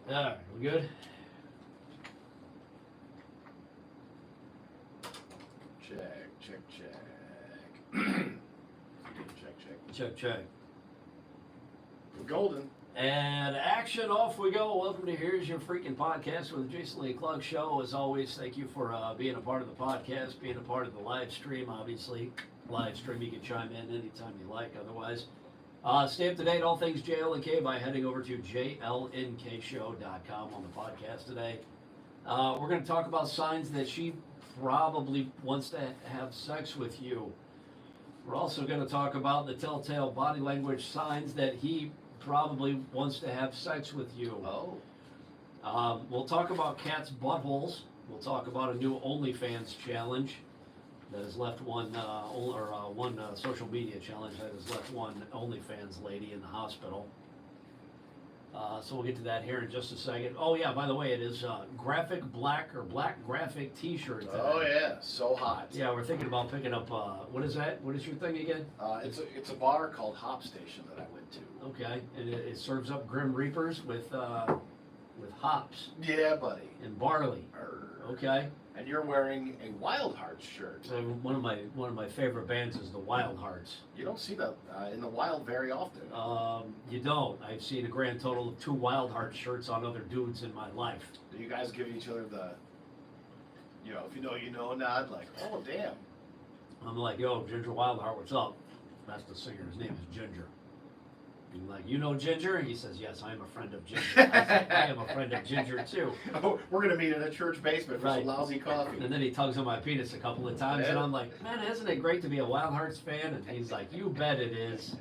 Alright, we good? Check. Check. Check. We're golden. And action, off we go. Welcome to Here's Your Freaking Podcast with the Jason Lee Clark Show. As always, thank you for being a part of the podcast, being a part of the live stream, obviously. Live stream, you can chime in anytime you like. Otherwise, stay up to date, all things JLNK, by heading over to jlnkshow.com on the podcast today. We're going to talk about signs that she probably wants to have sex with you. We're also going to talk about the telltale body language signs that he probably wants to have sex with you. Oh. We'll talk about cats' buttholes. We'll talk about a new OnlyFans challenge that has left one social media challenge that has left one OnlyFans lady in the hospital. So we'll get to that here in just a second. Oh yeah, by the way, it is graphic black graphic T-shirt today. Oh yeah, so hot. Yeah, we're thinking about picking up. What is that? What is your thing again? It's a bar called Hop Station that I went to. Okay, and it serves up Grim Reapers with hops Yeah, buddy. and barley. Okay. And you're wearing a Wild Hearts shirt. So one of my favorite bands is the Wild Hearts. You don't see that in the wild very often. You don't. I've seen a grand total of 2 Wild Hearts shirts on other dudes in my life. Do you guys give each other the, if you know, you know nod, like, oh, damn. I'm like, yo, Ginger Wildheart, what's up? That's the singer. His name is Ginger. I'm like, you know Ginger? He says, yes, I am a friend of Ginger. I say, I am a friend of Ginger, too. Oh, we're going to meet in a church basement for Right. some lousy coffee. And then he tugs on my penis a couple of times, and I'm like, man, isn't it great to be a Wild Hearts fan? And he's like, you bet it is.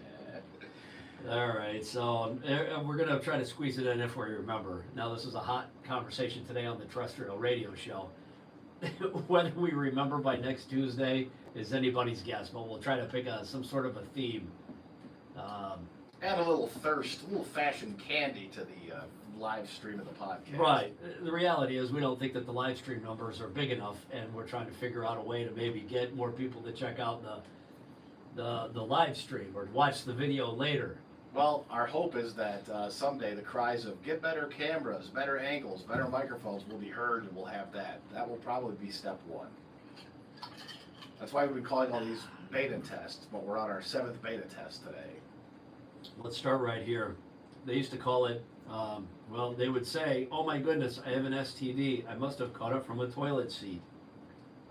All right, so we're going to try to squeeze it in if we remember. Now, this is a hot conversation today on the terrestrial radio show. Whether we remember by next Tuesday is anybody's guess, but we'll try to pick some sort of a theme. Add a little thirst, a little fashion candy to the live stream of the podcast. Right. The reality is we don't think that the live stream numbers are big enough, and we're trying to figure out a way to maybe get more people to check out the live stream or watch the video later. Well, our hope is that someday the cries of get better cameras, better angles, better microphones will be heard, and we'll have that. That will probably be step 1. That's why we've been calling all these beta tests, but we're on our 7th beta test today. Let's start right here. They used to call it, they would say, oh my goodness, I have an STD. I must have caught it from a toilet seat.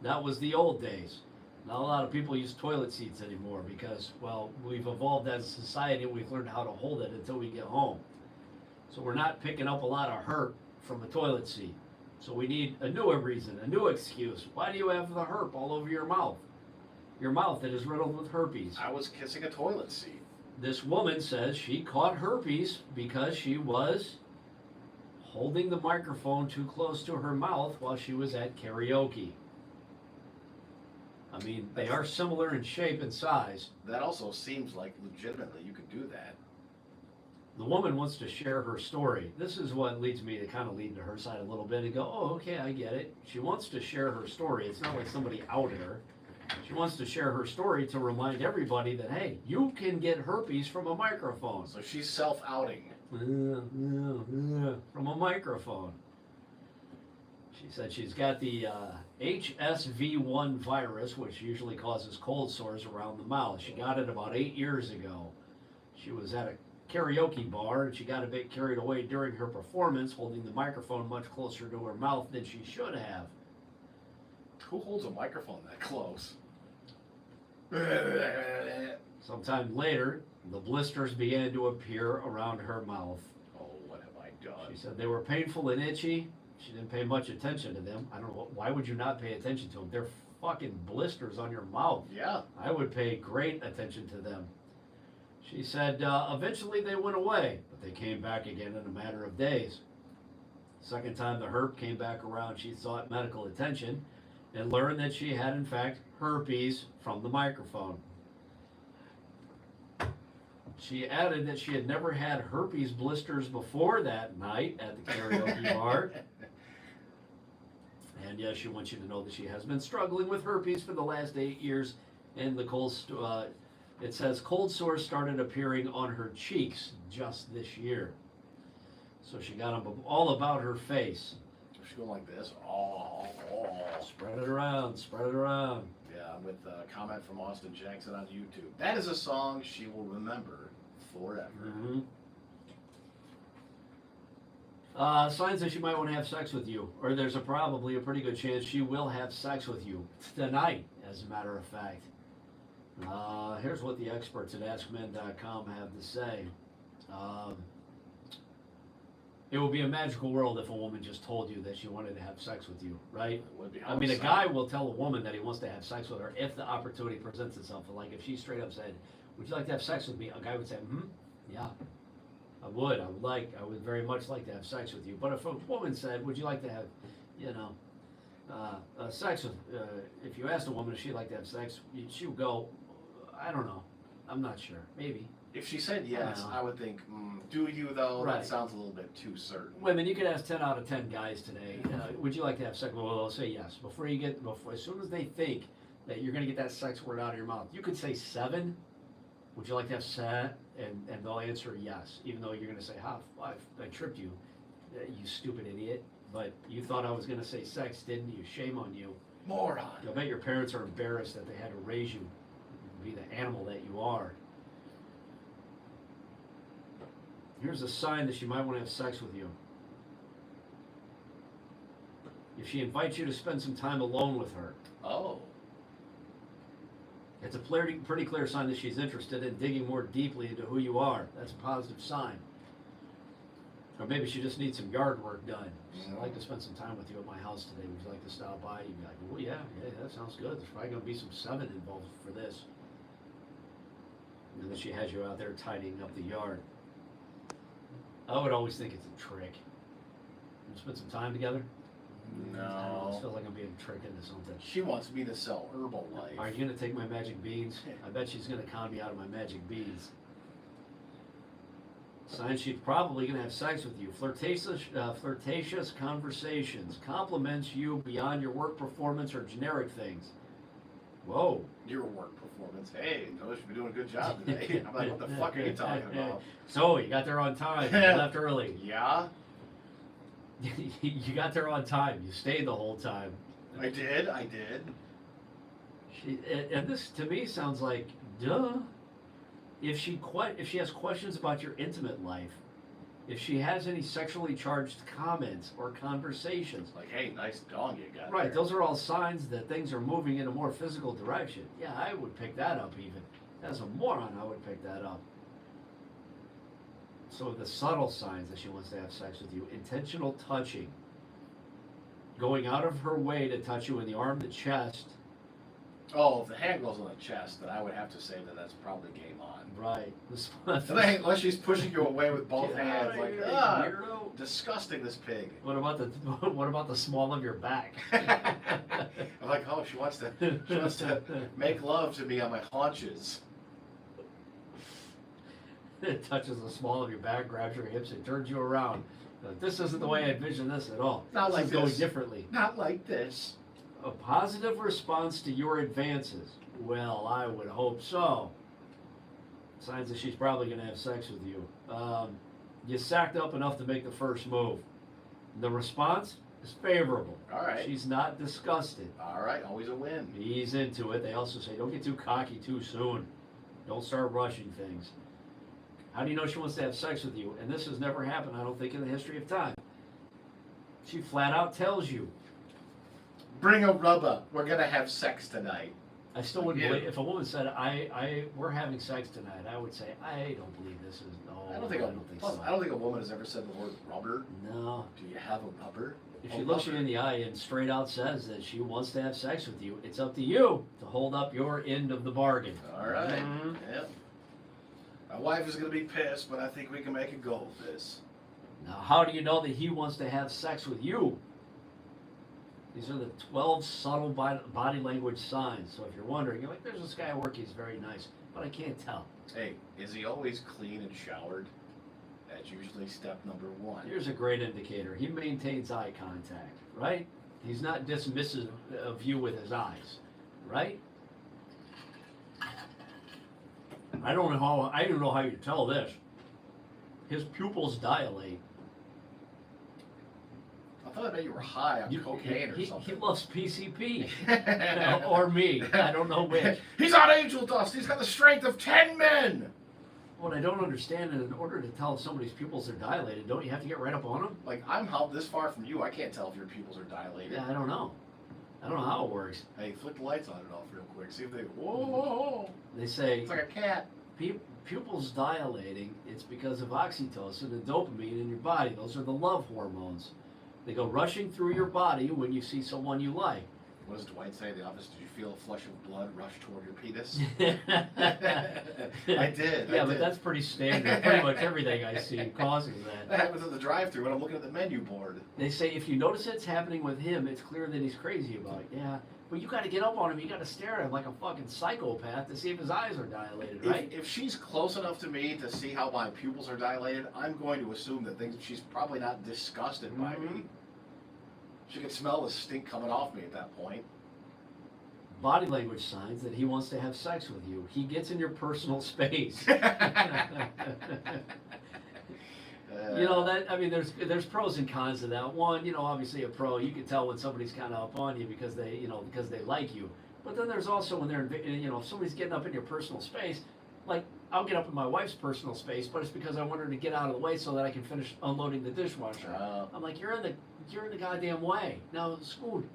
That was the old days. Not a lot of people use toilet seats anymore because, well, we've evolved as a society and we've learned how to hold it until we get home. So we're not picking up a lot of herp from a toilet seat. So we need a newer reason, a new excuse. Why do you have the herp all over your mouth? Your mouth that is riddled with herpes. I was kissing a toilet seat. This woman says she caught herpes because she was holding the microphone too close to her mouth while she was at karaoke. I mean, they are similar in shape and size. That also seems like legitimately you could do that. The woman wants to share her story. This is what leads me to kind of lead to her side a little bit and go, oh, okay, I get it. She wants to share her story. It's not like somebody outed her. She wants to share her story to remind everybody that, hey, you can get herpes from a microphone. So she's self-outing. From a microphone. She said she's got the HSV1 virus, which usually causes cold sores around the mouth. She got it about 8 years ago. She was at a karaoke bar and she got a bit carried away during her performance, holding the microphone much closer to her mouth than she should have. Who holds a microphone that close? Sometime later, the blisters began to appear around her mouth. Oh, what have I done? She said they were painful and itchy. She didn't pay much attention to them. I don't know, why would you not pay attention to them? They're fucking blisters on your mouth. Yeah. I would pay great attention to them. She said eventually they went away, but they came back again in a matter of days. Second time the herp came back around, she sought medical attention and learned that she had in fact herpes from the microphone. She added that she had never had herpes blisters before that night at the karaoke bar. And yes, she wants you to know that she has been struggling with herpes for the last 8 years. And it says cold sores started appearing on her cheeks just this year. So she got them all about her face. She's going like this. Oh. Spread it around, spread it around. Yeah, with a comment from Austin Jackson on YouTube. That is a song she will remember forever. Mm-hmm. Signs that she might want to have sex with you, or there's probably a pretty good chance she will have sex with you tonight, as a matter of fact. Here's what the experts at AskMen.com have to say. It would be a magical world if a woman just told you that she wanted to have sex with you, right? It would be. I mean, a guy will tell a woman that he wants to have sex with her if the opportunity presents itself. Like if she straight up said, "Would you like to have sex with me?" A guy would say, yeah, I would. I would very much like to have sex with you." But if a woman said, "Would you like to have, sex with?" If you asked a woman if she'd like to have sex, she would go, "I don't know. I'm not sure. Maybe." If she said yes, know. I would think, do you though? Right. That sounds a little bit too certain. Women, you could ask 10 out of 10 guys today, would you like to have sex? Well, they'll say yes. As soon as they think that you're going to get that sex word out of your mouth, you could say 7. Would you like to have sex? And they'll answer yes, even though you're going to say, I tripped you, you stupid idiot. But you thought I was going to say sex, didn't you? Shame on you. Moron. I bet your parents are embarrassed that they had to raise you to be the animal that you are. Here's a sign that she might want to have sex with you. If she invites you to spend some time alone with her, Oh. it's a pretty clear sign that she's interested in digging more deeply into who you are. That's a positive sign. Or maybe she just needs some yard work done. I'd like to spend some time with you at my house today. Would you like to stop by? You'd be like, well, yeah, that sounds good. There's probably going to be some 7 involved for this. And then she has you out there tidying up the yard. I would always think it's a trick. You spend some time together? I don't know, this No. feels like I'm being tricked into something. She wants me to sell Herbalife. Are you going to take my magic beans? I bet she's going to con me out of my magic beans. Sign she's probably going to have sex with you. Flirtatious conversations. Compliments you beyond your work performance or generic things. Whoa. Your work performance. Hey, notice you've been doing a good job today. I'm like, what the fuck are you talking about? So, you got there on time. You left early. Yeah, You got there on time. You stayed the whole time. I did. And this to me sounds like, duh. If she has questions about your intimate life, if she has any sexually charged comments or conversations, Like, hey, nice dong you got. right, there. those are all signs that things are moving in a more physical direction. Yeah, I would pick that up even. As a moron, I would pick that up. So the subtle signs that she wants to have sex with you: intentional touching, going out of her way to touch you in the arm, the chest. Oh, if the hand goes on the chest, then I would have to say that that's probably game on. Right. Unless she's pushing you away with both Get hands, outta like, here, weirdo. disgusting, this pig. What about the small of your back? I'm like, oh, she wants to make love to me on my haunches. It touches the small of your back, grabs your hips, and turns you around. This isn't the way I envision this at all. Not This like is going this. differently. Not like this. A positive response to your advances. Well, I would hope so. Signs that she's probably going to have sex with you. You sacked up enough to make the first move. The response is favorable. All right. She's not disgusted. All right, always a win. Ease into it. They also say don't get too cocky too soon. Don't start rushing things. How do you know she wants to have sex with you? And this has never happened, I don't think, in the history of time. She flat out tells you. Bring a rubber. We're gonna have sex tonight. I still wouldn't Yeah. believe if a woman said, we're having sex tonight. I would say, I don't believe this is no. I don't think a woman has ever said the word rubber. No. Do you have a rubber? If A she looks you rubber. in the eye and straight out says that she wants to have sex with you, it's up to you to hold up your end of the bargain. All right. Mhm. Yep. My wife is gonna be pissed, but I think we can make a go of this. Now, how do you know that he wants to have sex with you? These are the 12 subtle body language signs. So if you're wondering, you're like, there's this guy at work, he's very nice, but I can't tell. Hey, is he always clean and showered? That's usually step number 1. Here's a great indicator. He maintains eye contact, right? He's not dismissive of you with his eyes, right? I don't know how you tell this. His pupils dilate. thought I bet you were high on cocaine or he something. loves PCP. Or me. I don't know which. He's on angel dust. He's got the strength of 10 men. What I don't understand is in order to tell if somebody's pupils are dilated, don't you have to get right up on them? Like, I'm how this far from you. I can't tell if your pupils are dilated. Yeah, I don't know. I don't know how it works. Hey, flick the lights on and off real quick. See if they. Whoa, whoa, whoa. They say It's like a cat. pupils dilating, it's because of oxytocin and dopamine in your body. Those are the love hormones. They go rushing through your body when you see someone you like. What does Dwight say in the office? Did you feel a flush of blood rush toward your penis? I I did. Yeah, I but did. that's pretty standard. Pretty much everything I see causes That that. happens at the drive-thru when I'm looking at the menu board. They say if you notice it's happening with him, it's clear that he's crazy about it. Yeah, but you got to get up on him. You got to stare at him like a fucking psychopath to see if his eyes are dilated, right? If she's close enough to me to see how my pupils are dilated, I'm going to assume that she's probably not disgusted by me. She can smell the stink coming off me at that point. Body language signs that he wants to have sex with you. He gets in your personal space. You know that I mean, there's pros and cons to that. One, obviously a pro, you can tell when somebody's kind of up on you because they like you. But then there's also when they're if somebody's getting up in your personal space, like I'll get up in my wife's personal space, but it's because I want her to get out of the way so that I can finish unloading the dishwasher. I'm like, you're in the goddamn way. Now, Scoot,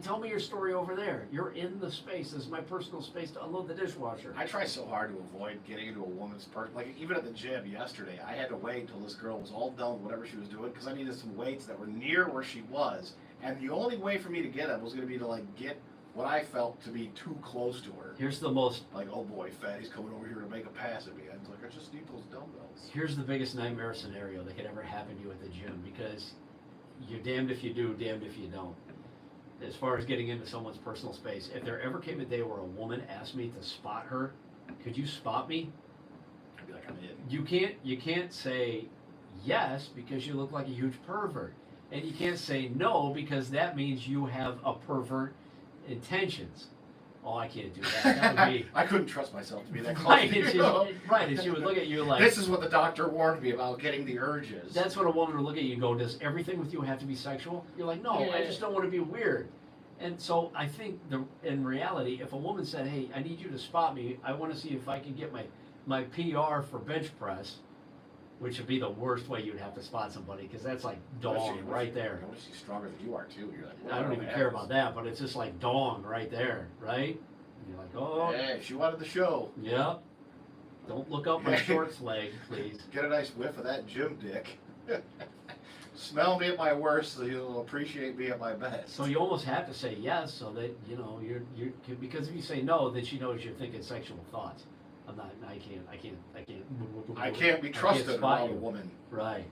tell me your story over there. You're in the space. This is my personal space to unload the dishwasher. I try so hard to avoid getting into a woman's like even at the gym yesterday, I had to wait until this girl was all done with whatever she was doing because I needed some weights that were near where she was, and the only way for me to get them was going to be to like get what I felt to be too close to her. Here's the most. Like, oh boy, Fatty's coming over here to make a pass at me. I was like, I just need those dumbbells. Here's the biggest nightmare scenario that could ever happen to you at the gym because you're damned if you do, damned if you don't. As far as getting into someone's personal space, if there ever came a day where a woman asked me to spot her, could you spot me? I'd be like, I'm in. You can't say yes because you look like a huge pervert, and you can't say no because that means you have a pervert intentions. Oh, I can't do that. That would be I couldn't trust myself to be that close right. to And you. she would look at you like This is what the doctor warned me about getting the urges. that's what a woman would look at you and go, does everything with you have to be sexual? You're like, no, I just don't want to be weird. And so I think in reality, if a woman said, hey, I need you to spot me, I want to see if I can get my PR for bench press, which would be the worst way you'd have to spot somebody because that's like dong right there. What if she's stronger than you are too? You're like, I don't even care about that, but it's just like dong right there, right? And you're like, oh, Hey, she wanted the show. yeah. Don't look up my shorts leg, please. Get a nice whiff of that gym dick. Smell me at my worst, so you'll appreciate me at my best. So you almost have to say yes, so that you're because if you say no, then she knows you're thinking sexual thoughts. I'm not. I can't be trusted spot around you. a A woman. Right.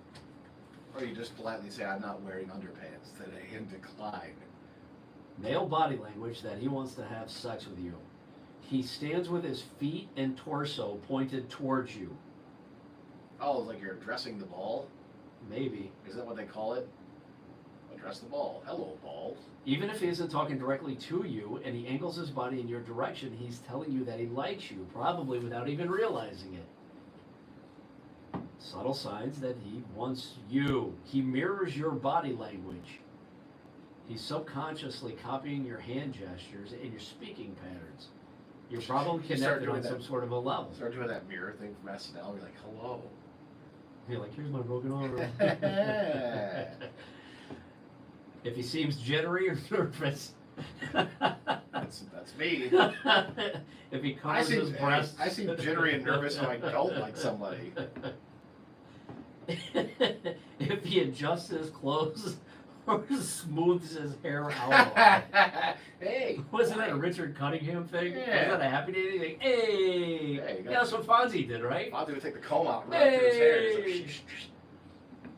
Or you just politely say, I'm not wearing underpants today, in decline. Male body language that he wants to have sex with you. He stands with his feet and torso pointed towards you. Oh, it's like you're addressing the ball? Maybe. Is that what they call it? Address the ball. Hello, ball. Even if he isn't talking directly to you and he angles his body in your direction, he's telling you that he likes you, probably without even realizing it. Subtle signs that he wants you. He mirrors your body language. He's subconsciously copying your hand gestures and your speaking patterns. You're probably You start connected doing on some that. sort of a level. Start doing that mirror thing from SNL. You're like, hello. You're like, here's my broken arm. If he seems jittery or nervous. That's me. If he covers his breasts. I seem jittery and nervous when I don't like somebody. If he adjusts his clothes or smooths his hair out. Hey. Wasn't that a Richard Cunningham thing? Yeah. Wasn't that a Happy Day thing? Hey! Hey, you got Yeah, that's what Fonzie did, right? I'll do take the comb out and run it through his hair. He's like, Hey. shh, shh, shh.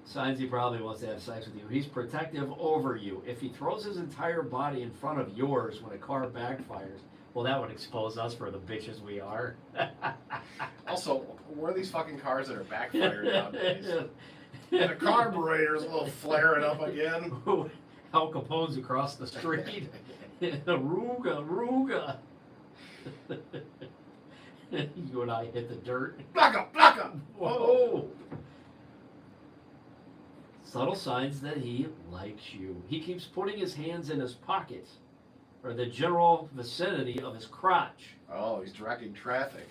Signs he probably wants to have sex with you. He's protective over you. If he throws his entire body in front of yours when a car backfires, well, that would expose us for the bitches we are. Also, where are these fucking cars that are backfired nowadays? And the carburetor's a little flaring up again. Al Capone's across the street. Ruga. You and I hit the dirt. Block up, block up! Whoa! Subtle signs that he likes you. He keeps putting his hands in his pockets or the general vicinity of his crotch. Oh, he's directing traffic.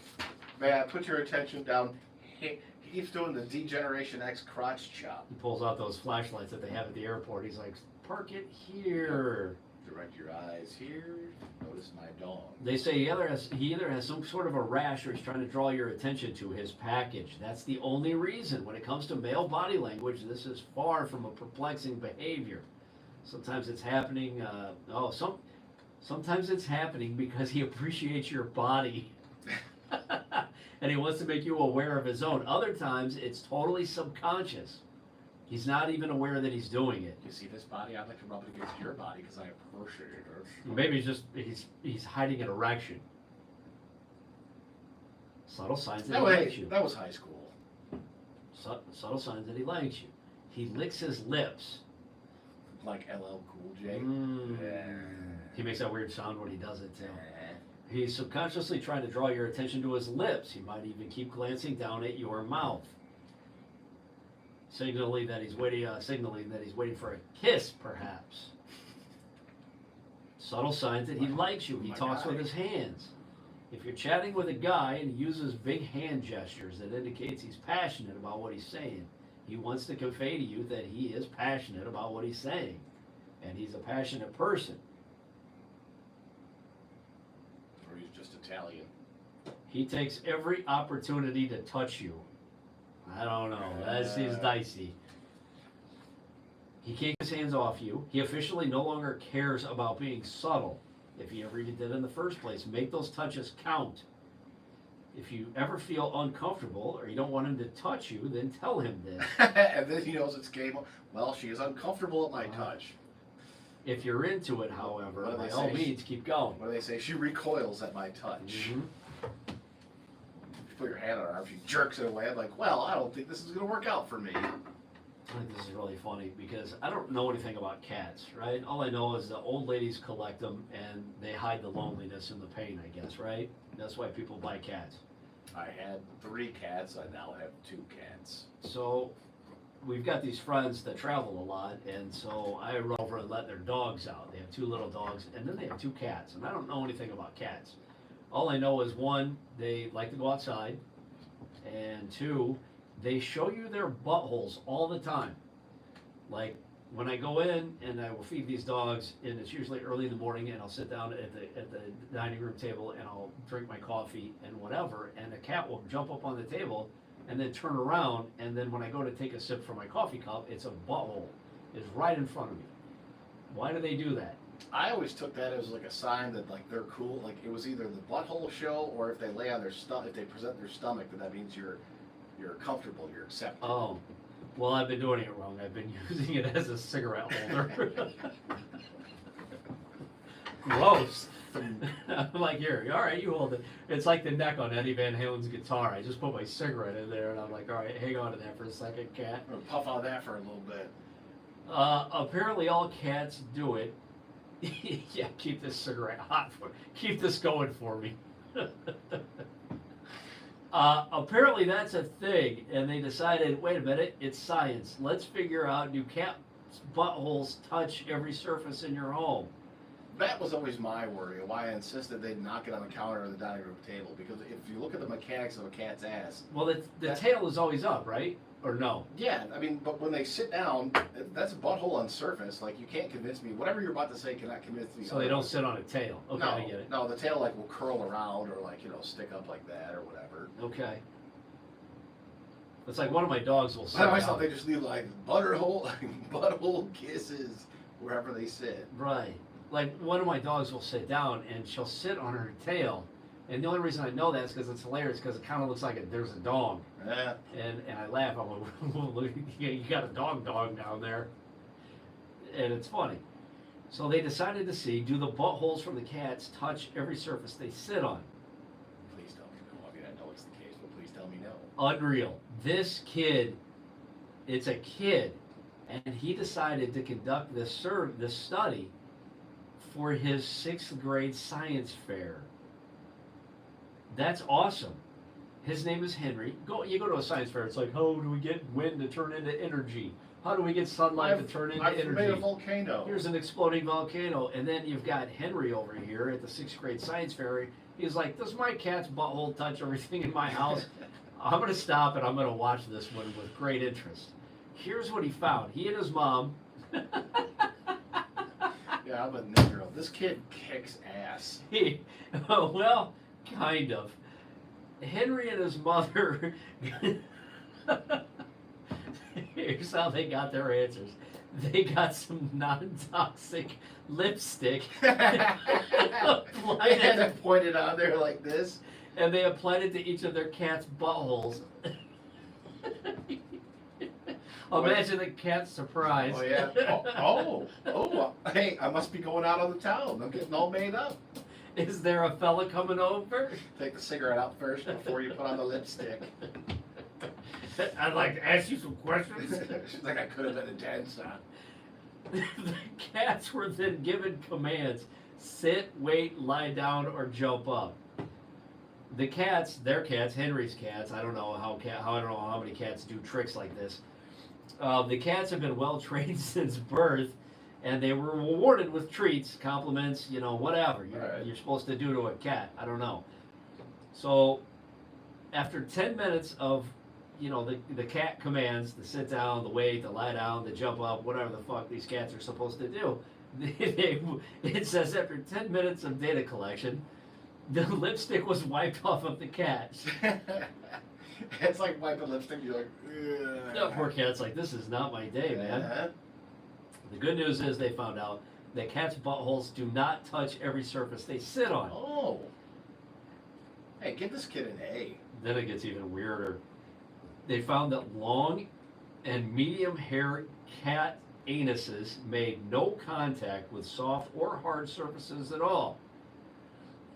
May I put your attention down? He keeps doing the D-Generation X crotch chop. He pulls out those flashlights that they have at the airport. He's like, park it here. Direct your eyes here. Notice my dong. They say he either has some sort of a rash or he's trying to draw your attention to his package. That's the only reason. When it comes to male body language, this is far from a perplexing behavior. Sometimes it's happening, sometimes it's happening because he appreciates your body. And he wants to make you aware of his own. Other times, it's totally subconscious. He's not even aware that he's doing it. You see this body? I'd like to rub it against your body because I appreciate it. Maybe he's hiding an erection. Subtle signs that he likes you. That was high school. Subtle signs that he likes you. He licks his lips. Like LL Cool J. He makes that weird sound when he does it too. He's subconsciously trying to draw your attention to his lips. He might even keep glancing down at your mouth, signaling that he's waiting for a kiss, perhaps. Subtle signs that he likes you. He talks with his hands. If you're chatting with a guy and he uses big hand gestures, that indicates he's passionate about what he's saying. He wants to convey to you that he is passionate about what he's saying, and he's a passionate person. Or he's just Italian. He takes every opportunity to touch you. I don't know. That seems dicey. He can't get his hands off you. He officially no longer cares about being subtle, if he ever even did in the first place. Make those touches count. If you ever feel uncomfortable or you don't want him to touch you, then tell him this. And then he knows it's game. Well, she is uncomfortable at my touch. If you're into it, however, What do by they all say? means, keep going. What do they say? She recoils at my touch. Mhm. You put your hand on her arm, she jerks it away. I'm like, well, I don't think this is going to work out for me. I think this is really funny because I don't know anything about cats, right? All I know is the old ladies collect them and they hide the loneliness and the pain, I guess, right? That's why people buy cats. I had 3 cats. I now have 2 cats. So we've got these friends that travel a lot, and so I run over and let their dogs out. They have 2 little dogs, and then they have 2 cats, and I don't know anything about cats. All I know is 1, they like to go outside, and 2, they show you their buttholes all the time. Like when I go in and I will feed these dogs, and it's usually early in the morning, and I'll sit down at the dining room table and I'll drink my coffee and whatever, and a cat will jump up on the table and then turn around, and then when I go to take a sip from my coffee cup, it's a butthole. It's right in front of me. Why do they do that? I always took that as like a sign that like they're cool. Like it was either the butthole show or if they lay on their stomach, if they present their stomach, that means you're comfortable, you're accepted. Oh, well, I've been doing it wrong. I've been using it as a cigarette holder. Gross. I'm like, here, all right, you hold it. It's like the neck on Eddie Van Halen's guitar. I just put my cigarette in there, and I'm like, all right, hang on to that for a second, cat. I'm gonna puff on that for a little bit. Apparently all cats do it. Yeah, keep this cigarette hot keep this going for me. Apparently that's a thing, and they decided, wait a minute, it's science. Let's figure out, do cat buttholes touch every surface in your home? That was always my worry, why I insisted they'd knock it on the counter or the dining room table. Because if you look at the mechanics of a cat's ass, Well, the tail is always up, right? Or no? yeah, I mean, but when they sit down, that's a butthole on surface. Like you can't convince me. Whatever you're about to say cannot convince me. So they don't sit on a tail. Okay, no, I get it. No, the tail like will curl around or like stick up like that or whatever. Okay. It's like one of my dogs will sit I always down. thought they just leave like butthole kisses wherever they sit. Right. Like one of my dogs will sit down and she'll sit on her tail. And the only reason I know that is because it's hilarious because it kind of looks like there's a dog. Yeah. And I laugh. I'm like, well, look, you got a dog down there. And it's funny. So they decided to see, do the buttholes from the cats touch every surface they sit on? Please tell me no. I mean, I know it's the case, but please tell me no. Unreal. This kid, it's a kid, and he decided to conduct this study for his 6th grade science fair. That's awesome. His name is Henry. You go to a science fair, it's like, how do we get wind to turn into energy? How do we get sunlight to I've- turn into I've made a energy? volcano. Here's an exploding volcano. And then you've got Henry over here at the 6th grade science fair. He's like, does my cat's butthole touch everything in my house? I'm going to stop and I'm going to watch this one with great interest. Here's what he found. He and his mom. Yeah, I'm a nigger. This kid kicks ass. Well, kind of. Henry and his mother. Here's how they got their answers. They got some non-toxic lipstick, applied And I it, pointed on there like this. and they applied it to each of their cats' buttholes. Imagine the cat's surprise. Oh yeah. Oh. Hey, I must be going out on the town. I'm getting all made up. Is there a fella coming over? Take the cigarette out first before you put on the lipstick. I'd like to ask you some questions. She's like, I could have been a dancer. The cats were then given commands: sit, wait, lie down, or jump up. The cats, their cats, Henry's cats. I don't know I don't know how many cats do tricks like this. The cats have been well trained since birth, and they were rewarded with treats, compliments, whatever Right. you're supposed to do to a cat. I don't know. So, after 10 minutes of, the cat commands, the sit down, the wait, the lie down, the jump up, whatever the fuck these cats are supposed to do, it says after 10 minutes of data collection, the lipstick was wiped off of the cat. It's like wiping lipstick. You're like, ugh. The poor cat's like, this is not my day, man. Uh-huh. The good news is they found out that cats' buttholes do not touch every surface they sit on. Oh. Hey, give this kid an A. Then it gets even weirder. They found that long and medium hair cat anuses made no contact with soft or hard surfaces at all.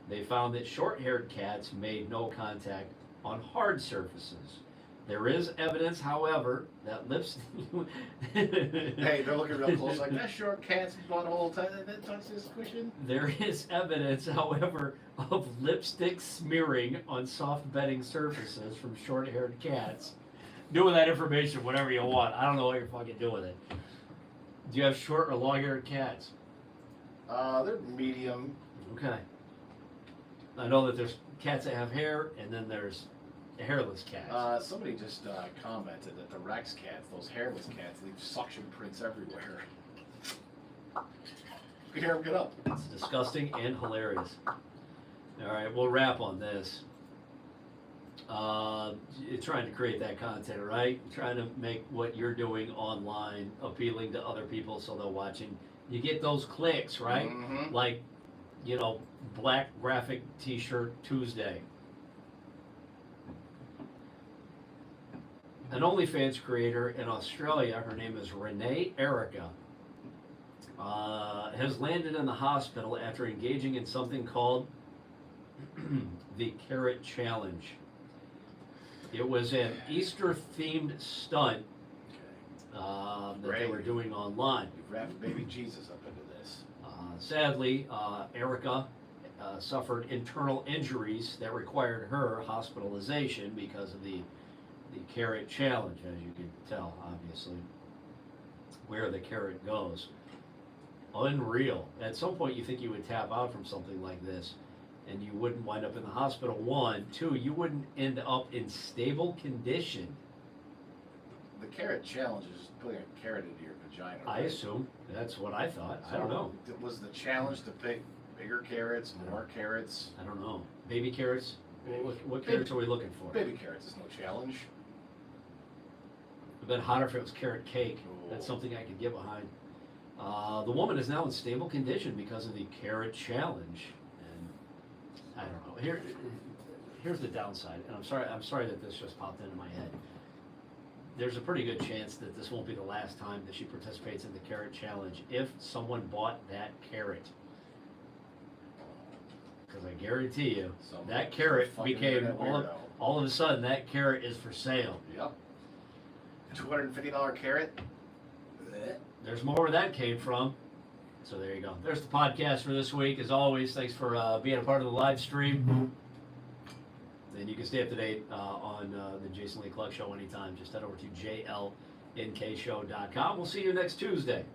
They found that short-haired cats made no contact on hard surfaces. There is evidence, however, that lips. Hey, they're looking real close like, that short cat's butthole that touches this cushion. There is evidence, however, of lipstick smearing on soft bedding surfaces from short-haired cats. Do with that information whatever you want. I don't know what you're fucking doing with it. Do you have short or long-haired cats? They're medium. Okay. I know that there's cats that have hair, and then there's hairless cats. Somebody just commented that the Rex cats, those hairless cats, leave suction prints everywhere. You can hear them get up. It's disgusting and hilarious. All right, we'll wrap on this. You're trying to create that content, right? You're trying to make what you're doing online appealing to other people so they're watching. You get those clicks, right? Mhm. Like, Black Graphic T-shirt Tuesday. An OnlyFans creator in Australia, her name is Renee Erica, has landed in the hospital after engaging in something called the Carrot Challenge. It was an Easter-themed stunt that they were doing online. You've wrapped baby Jesus up into this. Sadly, Erica suffered internal injuries that required her hospitalization because of the carrot challenge, as you can tell, obviously, where the carrot goes. Unreal. At some point, you think you would tap out from something like this, and you wouldn't wind up in the hospital. 1, 2, you wouldn't end up in stable condition. The carrot challenge is putting a carrot into your vagina. I right? assume that's what I thought. I don't know. Was the challenge to pick bigger carrots, more carrots? I don't know. Baby carrots? What carrots are we looking for? Baby carrots is no challenge. It'd been hotter if it was carrot cake. That's Oh. something I could get behind. The woman is now in stable condition because of the carrot challenge, and I don't know. Here's the downside, and I'm sorry that this just popped into my head. There's a pretty good chance that this won't be the last time that she participates in the carrot challenge if someone bought that carrot. Because I guarantee you, Some that carrot fucking became internet weirdo. all of a sudden that carrot is for sale. Yep. $250 carrot. Blech. There's more where that came from. So there you go. There's the podcast for this week. As always, thanks for being a part of the live stream. And you can stay up to date on the Jason Lee Cluck Show anytime. Just head over to nkshow.com. We'll see you next Tuesday.